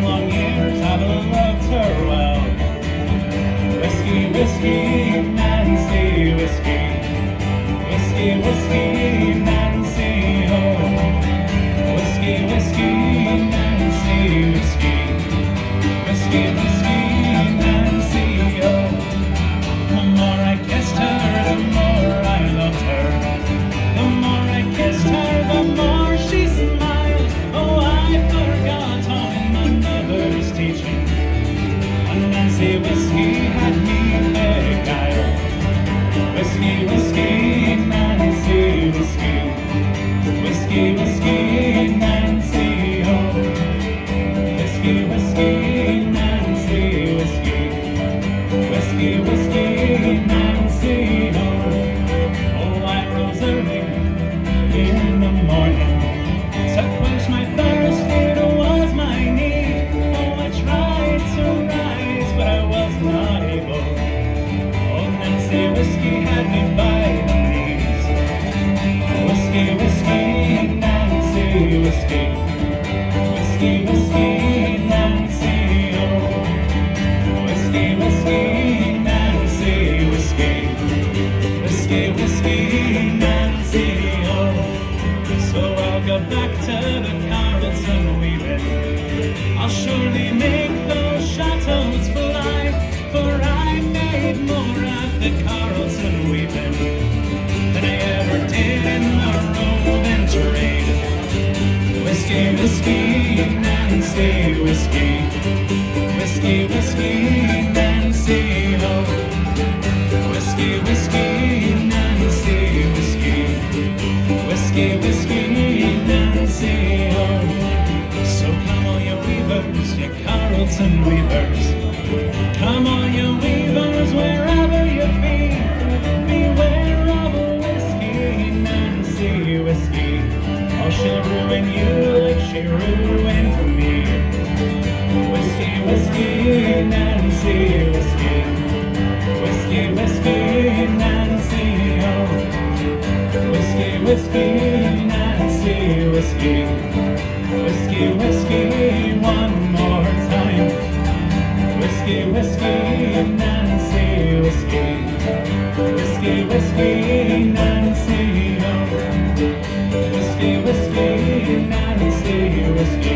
long years I've loved her well. Whiskey, whiskey, Nancy, whiskey. Whiskey, whiskey, Nancy, oh. Whiskey, whiskey, Nancy, whiskey. Whiskey, whiskey, Nancy, oh. The more I kissed her, the more I loved her. The more I kissed her, the more she smiled. Oh, I forgot all my mother's teaching. And Nancy whiskey had me beguiled. Whiskey, whiskey, Nancy, whiskey. Whiskey, whiskey, Nancy, oh. Whiskey, whiskey, Nancy, whiskey. Whiskey, whiskey, Nancy, oh. Oh, I rose early in the morning to quench my thirst, it was my need. Oh, I tried to rise, but I was not able. Oh, Nancy whiskey had me by the knees. Whiskey, whiskey, Nancy, whiskey. Whiskey, whiskey, Nancy, oh. Whiskey, whiskey, Nancy, whiskey. Whiskey, whiskey, Nancy, oh. So I'll go back to the Carrollton weaving. I'll surely make those chateaus fly, for I made more at the Carrollton weaving than I ever did in the roving trade. Whiskey, whiskey, Nancy, whiskey. Whiskey, whiskey, Nancy, oh. Whiskey, whiskey, Nancy, whiskey. Whiskey, whiskey, Nancy, oh. So come all you weavers, you Carrollton weavers. Come all you weavers, wherever you be. Beware of whiskey, Nancy, whiskey. Oh, she'll ruin you like she ruined me. Whiskey, whiskey, Nancy, whiskey. Whiskey, whiskey, Nancy, oh. Whiskey, whiskey, Nancy, whiskey. Whiskey, whiskey, one more time. Whiskey, whiskey, Nancy, whiskey. Whiskey, whiskey, Nancy, oh. Whiskey, whiskey, Nancy, whiskey.